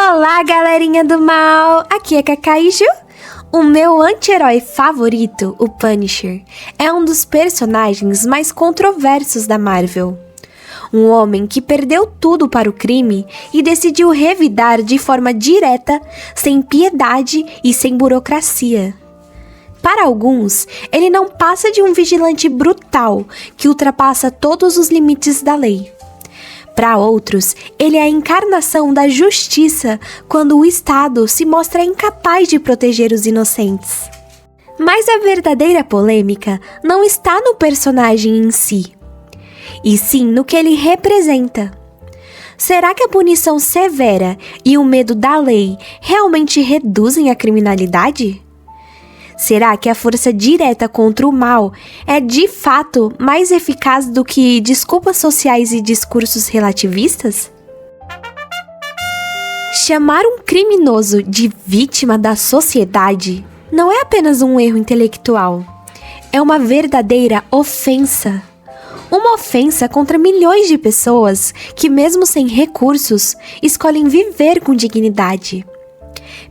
Olá, galerinha do mal! Aqui é Cacaijo. O meu anti-herói favorito, o Punisher, é um dos personagens mais controversos da Marvel. Um homem que perdeu tudo para o crime e decidiu revidar de forma direta, sem piedade e sem burocracia. Para alguns, ele não passa de um vigilante brutal que ultrapassa todos os limites da lei. Para outros, ele é a encarnação da justiça quando o Estado se mostra incapaz de proteger os inocentes. Mas a verdadeira polêmica não está no personagem em si, e sim no que ele representa. Será que a punição severa e o medo da lei realmente reduzem a criminalidade? Será que a força direta contra o mal é de fato mais eficaz do que desculpas sociais e discursos relativistas? Chamar um criminoso de vítima da sociedade não é apenas um erro intelectual, é uma verdadeira ofensa. Uma ofensa contra milhões de pessoas que, mesmo sem recursos, escolhem viver com dignidade.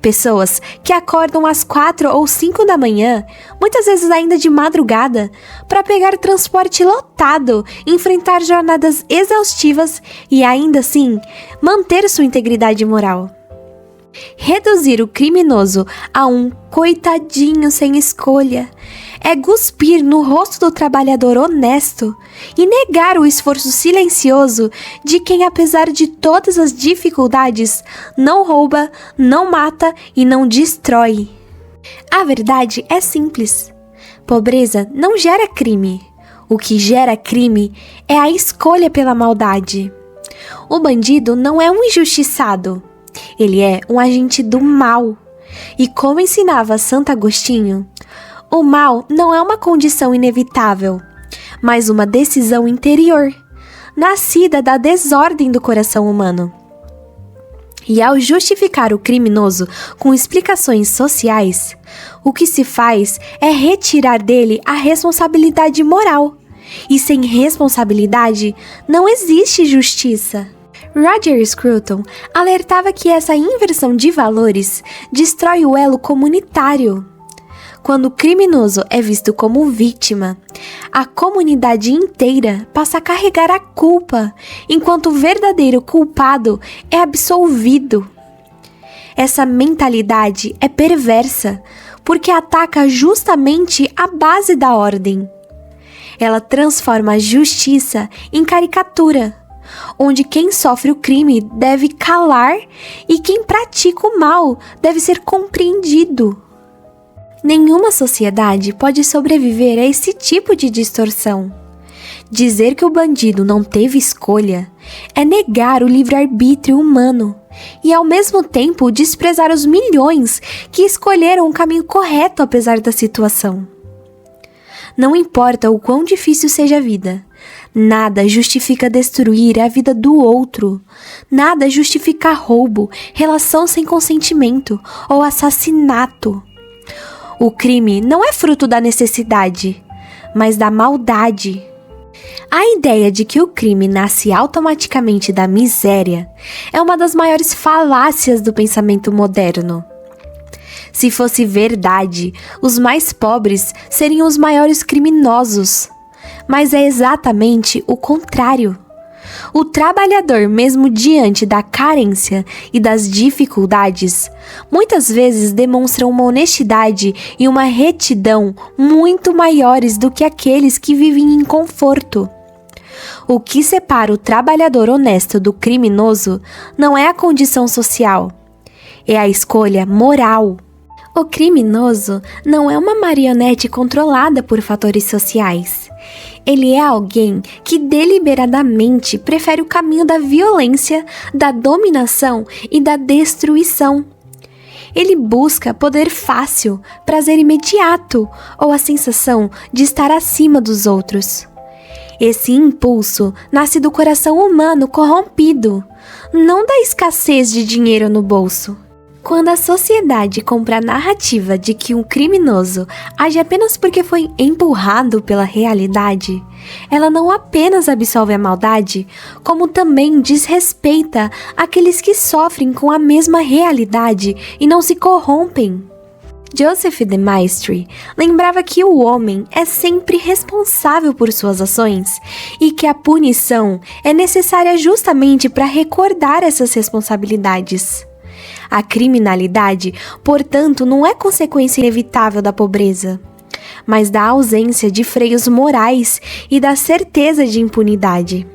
Pessoas que acordam às 4 ou 5 da manhã, muitas vezes ainda de madrugada, para pegar transporte lotado, enfrentar jornadas exaustivas e ainda assim manter sua integridade moral. Reduzir o criminoso a um coitadinho sem escolha é cuspir no rosto do trabalhador honesto e negar o esforço silencioso de quem, apesar de todas as dificuldades, não rouba, não mata e não destrói. A verdade é simples. Pobreza não gera crime. O que gera crime é a escolha pela maldade. O bandido não é um injustiçado. Ele é um agente do mal. E como ensinava Santo Agostinho, o mal não é uma condição inevitável, mas uma decisão interior, nascida da desordem do coração humano. E ao justificar o criminoso com explicações sociais, o que se faz é retirar dele a responsabilidade moral. E sem responsabilidade não existe justiça. Roger Scruton alertava que essa inversão de valores destrói o elo comunitário. Quando o criminoso é visto como vítima, a comunidade inteira passa a carregar a culpa, enquanto o verdadeiro culpado é absolvido. Essa mentalidade é perversa, porque ataca justamente a base da ordem. Ela transforma a justiça em caricatura, onde quem sofre o crime deve calar e quem pratica o mal deve ser compreendido. Nenhuma sociedade pode sobreviver a esse tipo de distorção. Dizer que o bandido não teve escolha é negar o livre-arbítrio humano e, ao mesmo tempo, desprezar os milhões que escolheram o caminho correto apesar da situação. Não importa o quão difícil seja a vida, nada justifica destruir a vida do outro. Nada justifica roubo, relação sem consentimento ou assassinato. O crime não é fruto da necessidade, mas da maldade. A ideia de que o crime nasce automaticamente da miséria é uma das maiores falácias do pensamento moderno. Se fosse verdade, os mais pobres seriam os maiores criminosos. Mas é exatamente o contrário. O trabalhador, mesmo diante da carência e das dificuldades, muitas vezes demonstra uma honestidade e uma retidão muito maiores do que aqueles que vivem em conforto. O que separa o trabalhador honesto do criminoso não é a condição social, é a escolha moral. O criminoso não é uma marionete controlada por fatores sociais. Ele é alguém que deliberadamente prefere o caminho da violência, da dominação e da destruição. Ele busca poder fácil, prazer imediato ou a sensação de estar acima dos outros. Esse impulso nasce do coração humano corrompido, não da escassez de dinheiro no bolso. Quando a sociedade compra a narrativa de que um criminoso age apenas porque foi empurrado pela realidade, ela não apenas absolve a maldade, como também desrespeita aqueles que sofrem com a mesma realidade e não se corrompem. Joseph de Maistre lembrava que o homem é sempre responsável por suas ações e que a punição é necessária justamente para recordar essas responsabilidades. A criminalidade, portanto, não é consequência inevitável da pobreza, mas da ausência de freios morais e da certeza de impunidade.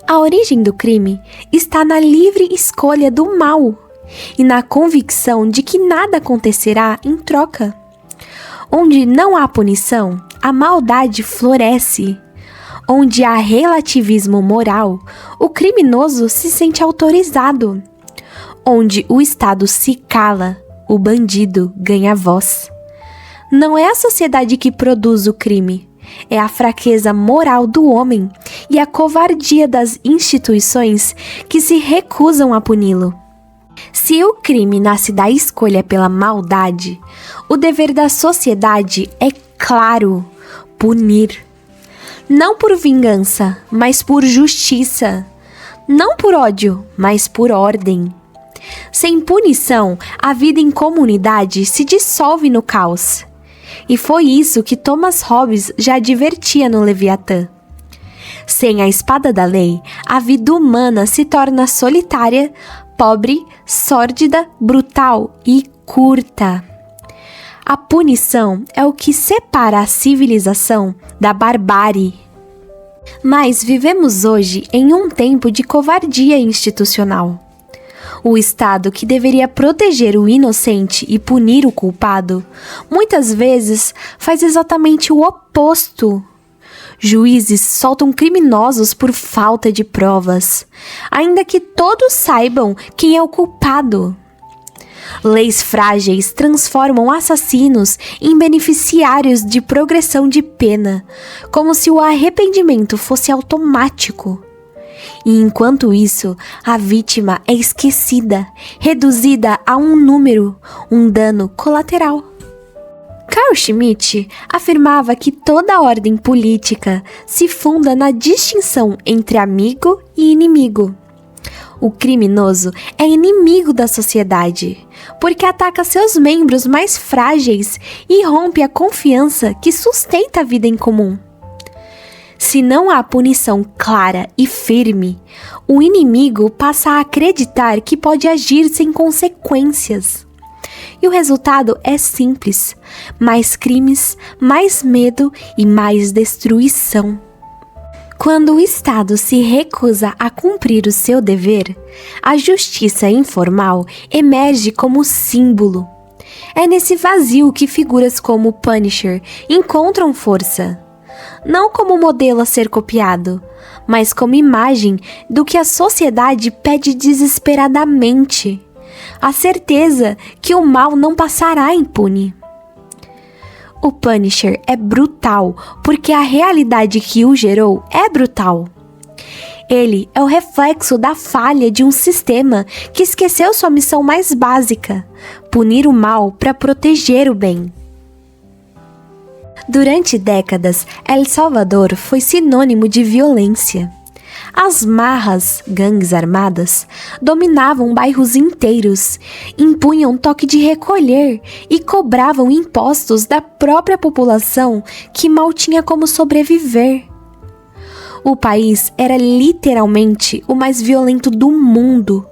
A origem do crime está na livre escolha do mal e na convicção de que nada acontecerá em troca. Onde não há punição, a maldade floresce. Onde há relativismo moral, o criminoso se sente autorizado. Onde o Estado se cala, o bandido ganha voz. Não é a sociedade que produz o crime, é a fraqueza moral do homem e a covardia das instituições que se recusam a puni-lo. Se o crime nasce da escolha pela maldade, o dever da sociedade é claro: punir. Não por vingança, mas por justiça. Não por ódio, mas por ordem. Sem punição, a vida em comunidade se dissolve no caos. E foi isso que Thomas Hobbes já advertia no Leviatã. Sem a espada da lei, a vida humana se torna solitária, pobre, sórdida, brutal e curta. A punição é o que separa a civilização da barbárie. Mas vivemos hoje em um tempo de covardia institucional. O Estado, que deveria proteger o inocente e punir o culpado, muitas vezes faz exatamente o oposto. Juízes soltam criminosos por falta de provas, ainda que todos saibam quem é o culpado. Leis frágeis transformam assassinos em beneficiários de progressão de pena, como se o arrependimento fosse automático. E enquanto isso, a vítima é esquecida, reduzida a um número, um dano colateral. Carl Schmitt afirmava que toda ordem política se funda na distinção entre amigo e inimigo. O criminoso é inimigo da sociedade, porque ataca seus membros mais frágeis e rompe a confiança que sustenta a vida em comum. Se não há punição clara e firme, o inimigo passa a acreditar que pode agir sem consequências. E o resultado é simples: mais crimes, mais medo e mais destruição. Quando o Estado se recusa a cumprir o seu dever, a justiça informal emerge como símbolo. É nesse vazio que figuras como Punisher encontram força. Não como modelo a ser copiado, mas como imagem do que a sociedade pede desesperadamente: a certeza que o mal não passará impune. O Punisher é brutal porque a realidade que o gerou é brutal. Ele é o reflexo da falha de um sistema que esqueceu sua missão mais básica: punir o mal para proteger o bem. Durante décadas, El Salvador foi sinônimo de violência. As marras, gangues armadas, dominavam bairros inteiros, impunham toque de recolher e cobravam impostos da própria população que mal tinha como sobreviver. O país era literalmente o mais violento do mundo.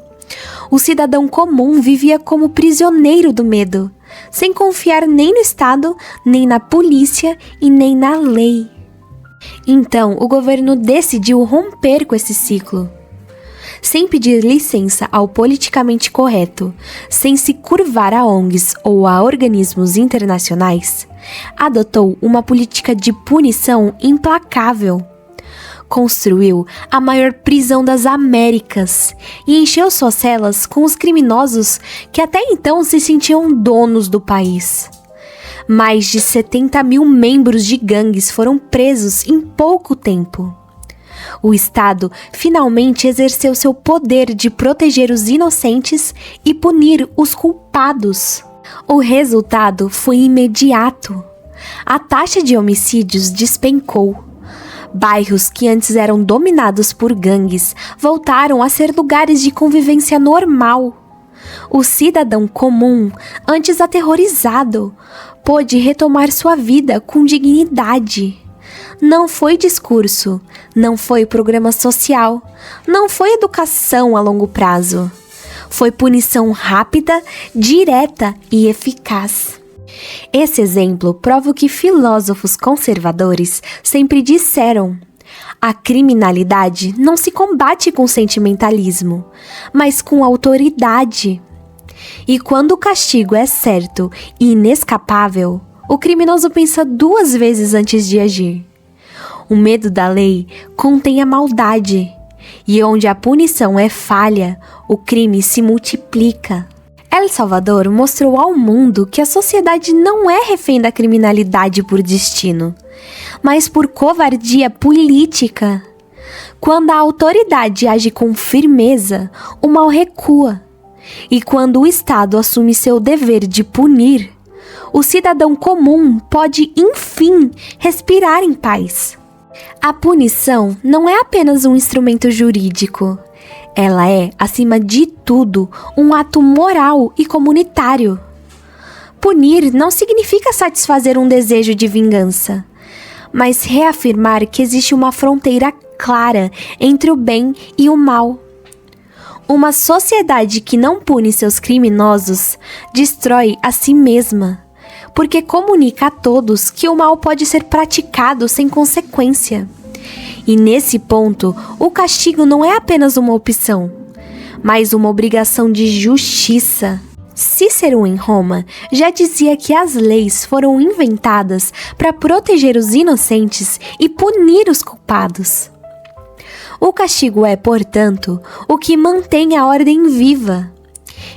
O cidadão comum vivia como prisioneiro do medo, sem confiar nem no Estado, nem na polícia e nem na lei. Então, o governo decidiu romper com esse ciclo. Sem pedir licença ao politicamente correto, sem se curvar a ONGs ou a organismos internacionais, adotou uma política de punição implacável. Construiu a maior prisão das Américas e encheu suas celas com os criminosos que até então se sentiam donos do país. Mais de 70 mil membros de gangues foram presos em pouco tempo. O Estado finalmente exerceu seu poder de proteger os inocentes e punir os culpados. O resultado foi imediato. A taxa de homicídios despencou. Bairros que antes eram dominados por gangues voltaram a ser lugares de convivência normal. O cidadão comum, antes aterrorizado, pôde retomar sua vida com dignidade. Não foi discurso, não foi programa social, não foi educação a longo prazo. Foi punição rápida, direta e eficaz. Esse exemplo prova o que filósofos conservadores sempre disseram. A criminalidade não se combate com sentimentalismo, mas com autoridade. E quando o castigo é certo e inescapável, o criminoso pensa 2 vezes antes de agir. O medo da lei contém a maldade, e onde a punição é falha, o crime se multiplica. El Salvador mostrou ao mundo que a sociedade não é refém da criminalidade por destino, mas por covardia política. Quando a autoridade age com firmeza, o mal recua. E quando o Estado assume seu dever de punir, o cidadão comum pode, enfim, respirar em paz. A punição não é apenas um instrumento jurídico. Ela é, acima de tudo, um ato moral e comunitário. Punir não significa satisfazer um desejo de vingança, mas reafirmar que existe uma fronteira clara entre o bem e o mal. Uma sociedade que não pune seus criminosos destrói a si mesma, porque comunica a todos que o mal pode ser praticado sem consequência. E nesse ponto, o castigo não é apenas uma opção, mas uma obrigação de justiça. Cícero, em Roma, já dizia que as leis foram inventadas para proteger os inocentes e punir os culpados. O castigo é, portanto, o que mantém a ordem viva.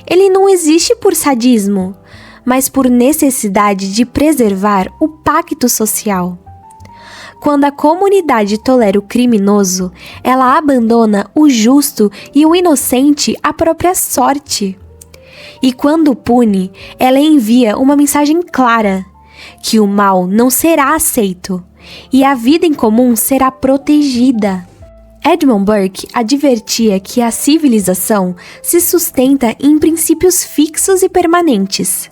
Ele não existe por sadismo, mas por necessidade de preservar o pacto social. Quando a comunidade tolera o criminoso, ela abandona o justo e o inocente à própria sorte. E quando pune, ela envia uma mensagem clara, que o mal não será aceito e a vida em comum será protegida. Edmund Burke advertia que a civilização se sustenta em princípios fixos e permanentes,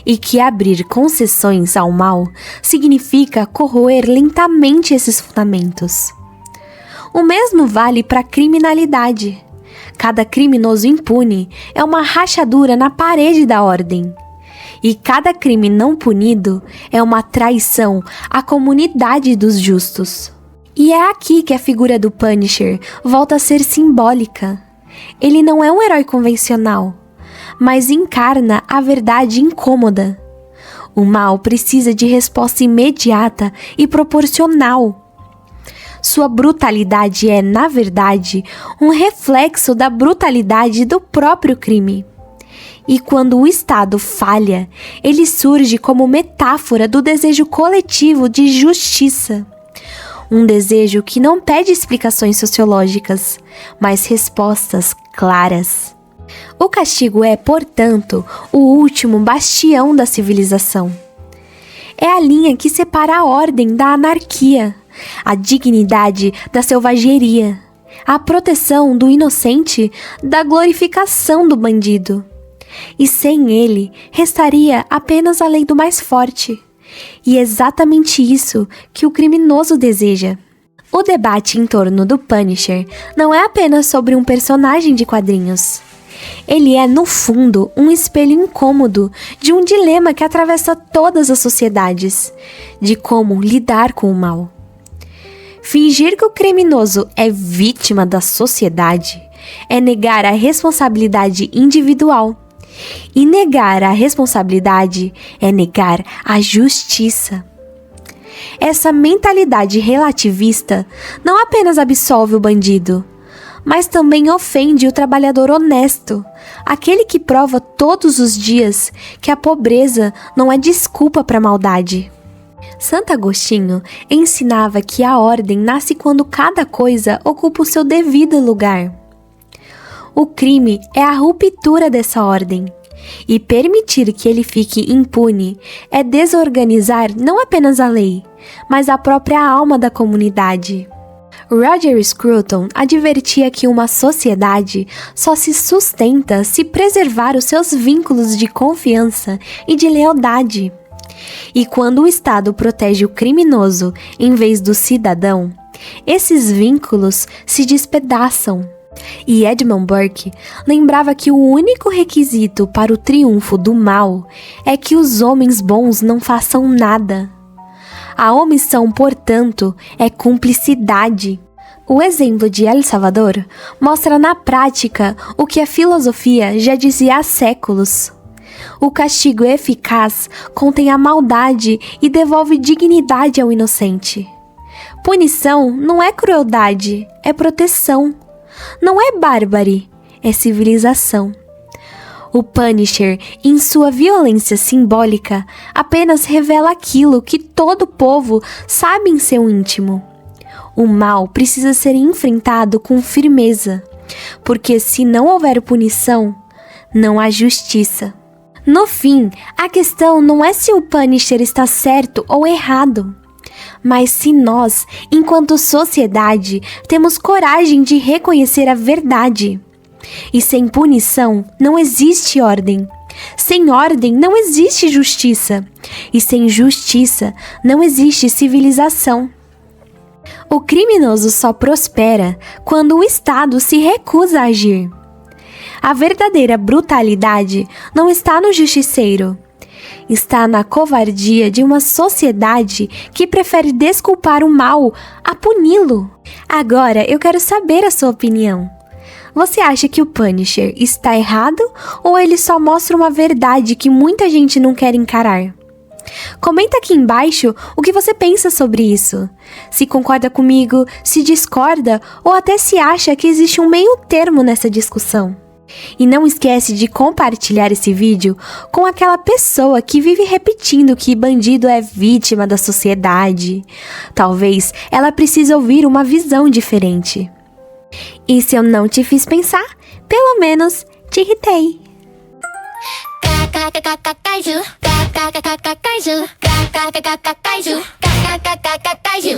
e que abrir concessões ao mal significa corroer lentamente esses fundamentos. O mesmo vale para a criminalidade. Cada criminoso impune é uma rachadura na parede da ordem. E cada crime não punido é uma traição à comunidade dos justos. E é aqui que a figura do Punisher volta a ser simbólica. Ele não é um herói convencional, mas encarna a verdade incômoda. O mal precisa de resposta imediata e proporcional. Sua brutalidade é, na verdade, um reflexo da brutalidade do próprio crime. E quando o Estado falha, ele surge como metáfora do desejo coletivo de justiça. Um desejo que não pede explicações sociológicas, mas respostas claras. O castigo é, portanto, o último bastião da civilização. É a linha que separa a ordem da anarquia, a dignidade da selvageria, a proteção do inocente da glorificação do bandido. E sem ele, restaria apenas a lei do mais forte. E é exatamente isso que o criminoso deseja. O debate em torno do Punisher não é apenas sobre um personagem de quadrinhos. Ele é, no fundo, um espelho incômodo de um dilema que atravessa todas as sociedades, de como lidar com o mal. Fingir que o criminoso é vítima da sociedade é negar a responsabilidade individual. E negar a responsabilidade é negar a justiça. Essa mentalidade relativista não apenas absolve o bandido, mas também ofende o trabalhador honesto, aquele que prova todos os dias que a pobreza não é desculpa para a maldade. Santo Agostinho ensinava que a ordem nasce quando cada coisa ocupa o seu devido lugar. O crime é a ruptura dessa ordem, e permitir que ele fique impune é desorganizar não apenas a lei, mas a própria alma da comunidade. Roger Scruton advertia que uma sociedade só se sustenta se preservar os seus vínculos de confiança e de lealdade. E quando o Estado protege o criminoso em vez do cidadão, esses vínculos se despedaçam. E Edmund Burke lembrava que o único requisito para o triunfo do mal é que os homens bons não façam nada. A omissão, portanto, é cumplicidade. O exemplo de El Salvador mostra na prática o que a filosofia já dizia há séculos. O castigo eficaz contém a maldade e devolve dignidade ao inocente. Punição não é crueldade, é proteção. Não é bárbare, é civilização. O Punisher, em sua violência simbólica, apenas revela aquilo que todo povo sabe em seu íntimo. O mal precisa ser enfrentado com firmeza, porque se não houver punição, não há justiça. No fim, a questão não é se o Punisher está certo ou errado, mas se nós, enquanto sociedade, temos coragem de reconhecer a verdade. E sem punição não existe ordem. Sem ordem não existe justiça. E sem justiça não existe civilização. O criminoso só prospera quando o Estado se recusa a agir. A verdadeira brutalidade não está no justiceiro. Está na covardia de uma sociedade que prefere desculpar o mal a puni-lo. Agora eu quero saber a sua opinião. Você acha que o Punisher está errado ou ele só mostra uma verdade que muita gente não quer encarar? Comenta aqui embaixo o que você pensa sobre isso. Se concorda comigo, se discorda ou até se acha que existe um meio termo nessa discussão. E não esquece de compartilhar esse vídeo com aquela pessoa que vive repetindo que bandido é vítima da sociedade. Talvez ela precise ouvir uma visão diferente. E se eu não te fiz pensar, pelo menos te irritei. Kaiju.